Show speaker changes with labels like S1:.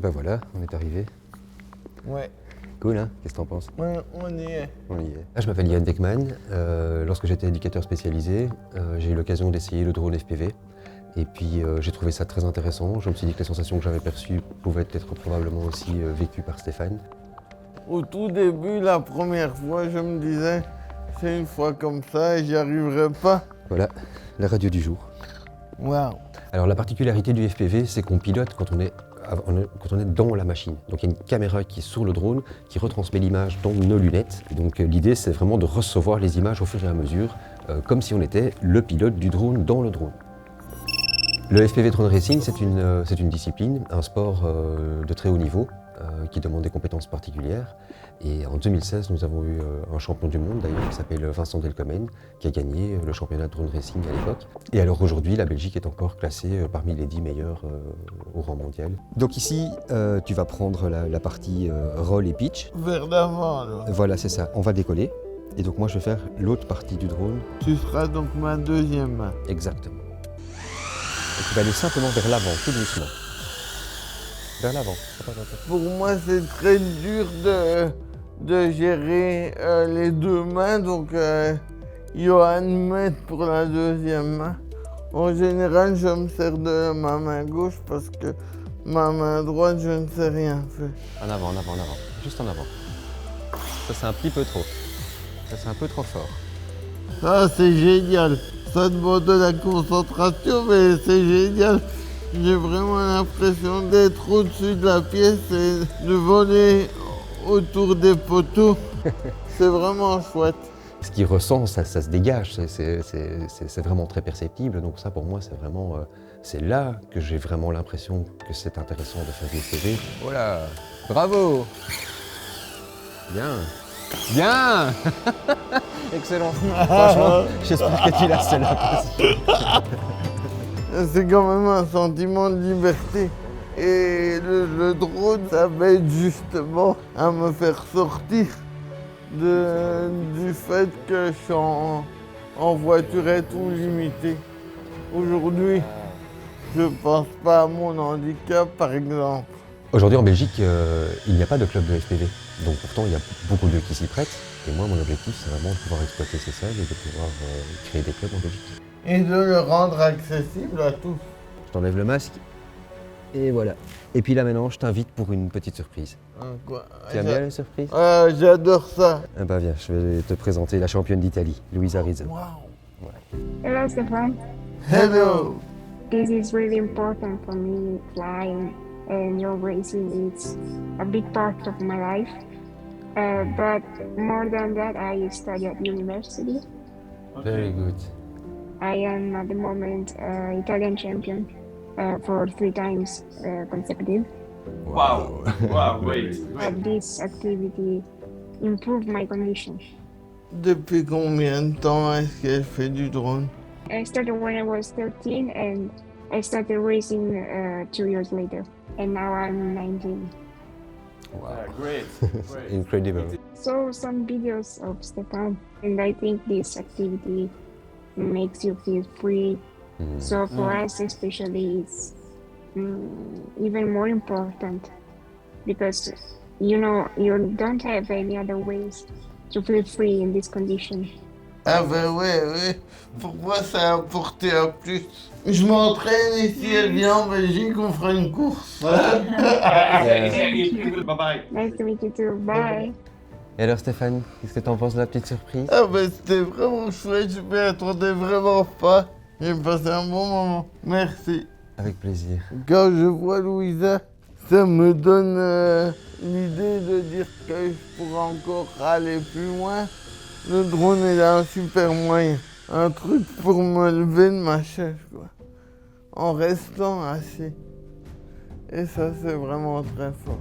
S1: Bah voilà, on est arrivé.
S2: Ouais,
S1: Cool, hein? Qu'est-ce que t'en penses?
S2: ouais, on y est.
S1: On y est. Je m'appelle Yann Beckman. Lorsque j'étais éducateur spécialisé, j'ai eu l'occasion d'essayer le drone FPV. Et puis j'ai trouvé ça très intéressant. Je me suis dit que les sensations que j'avais perçues pouvaient être probablement aussi vécues par Stéphane.
S2: Au tout début, la première fois, je me disais, c'est une fois comme ça et j'y arriverai pas.
S1: Voilà, la radio du jour.
S2: Waouh.
S1: Alors la particularité du FPV, c'est qu'on pilote quand on est dans la machine. Donc il y a une caméra qui est sur le drone, qui retransmet l'image dans nos lunettes. Et donc l'idée, c'est vraiment de recevoir les images au fur et à mesure, comme si on était le pilote du drone dans le drone. Le FPV Drone Racing, c'est une discipline, un sport de très haut niveau, qui demande des compétences particulières. Et en 2016, nous avons eu un champion du monde d'ailleurs qui s'appelle Vincent Delcomen, qui a gagné le championnat de drone racing à l'époque. Et alors aujourd'hui, la Belgique est encore classée parmi les 10 meilleurs au rang mondial. Donc ici, tu vas prendre la partie roll et pitch.
S2: Vers l'avant, alors.
S1: Voilà, c'est ça. On va décoller. Et donc moi, je vais faire l'autre partie du drone.
S2: Tu seras donc ma deuxième main.
S1: Exactement. Et tu vas aller simplement vers l'avant, tout doucement. Vers l'avant.
S2: Pour moi, c'est très dur de gérer les deux mains, donc Johan m'aide pour la deuxième main. En général, je me sers de ma main gauche parce que ma main droite, je ne sais rien faire.
S1: En avant, en avant, en avant. Juste en avant. Ça, c'est un petit peu trop. Ça, c'est un peu trop fort.
S2: Ça, c'est génial. Ça demande de la concentration, mais c'est génial. J'ai vraiment l'impression d'être au-dessus de la pièce et de voler autour des poteaux. C'est vraiment chouette.
S1: Ce qu'il ressent, ça se dégage. C'est vraiment très perceptible. Donc ça, pour moi, c'est vraiment... c'est là que j'ai vraiment l'impression que c'est intéressant de faire du FPV. Voilà. Bravo. Bien. Bien. Excellent. Franchement, j'espère que tu l'as celle-là.
S2: C'est quand même un sentiment de liberté. Et le drone, ça m'aide justement à me faire sortir du fait que je suis en voiturette ou limité. Aujourd'hui, je pense pas à mon handicap, par exemple.
S1: Aujourd'hui, en Belgique, il n'y a pas de club de FPV. Donc pourtant, il y a beaucoup de qui s'y prêtent. Et moi, mon objectif, c'est vraiment de pouvoir exploiter ces salles et de pouvoir créer des clubs en Belgique.
S2: Et de le rendre accessible à tous.
S1: Je t'enlève le masque. Et voilà. Et puis là, maintenant, je t'invite pour une petite surprise.
S2: Quoi?
S1: Tu aimes bien les surprises?
S2: J'adore ça.
S1: Ah bah viens, je vais te présenter la championne d'Italie, Luisa Rizzo.
S2: Wow.
S3: Hello, Stefan.
S2: Hello.
S3: This is really important for me, flying and your racing is a big part of my life. But more than that, I study at university.
S1: Very good.
S3: I am at the moment Italian champion for 3 times consecutive.
S4: Wow, wow, great.
S3: But this activity improved my condition.
S2: Depuis combien de temps est-ce qu'elle fait du drone?
S3: I started when I was 13 and I started racing 2 years later. And now I'm 19.
S1: Wow.
S4: Great, great.
S1: Incredible.
S3: Saw some videos of Stefan, and I think this activity makes you feel free. So for us, especially, it's even more important because you know you don't have any other ways to feel free in this condition.
S2: Ah ben ouais. Pour moi, ça a apporté un plus. Je m'entraîne et si elle vient en Belgique, on fera une course.
S4: Bye bye.
S3: Nice to meet you too. Bye.
S1: Et alors Stéphane, qu'est-ce que t'en penses de la petite surprise?
S2: Ah ben c'était vraiment chouette, je m'y attendais vraiment pas. J'ai passé un bon moment. Merci.
S1: Avec plaisir.
S2: Quand je vois Louisa, ça me donne l'idée de dire que je pourrais encore aller plus loin. Le drone est un super moyen. Un truc pour me lever de ma chaise, quoi. En restant assis. Et ça, c'est vraiment très fort.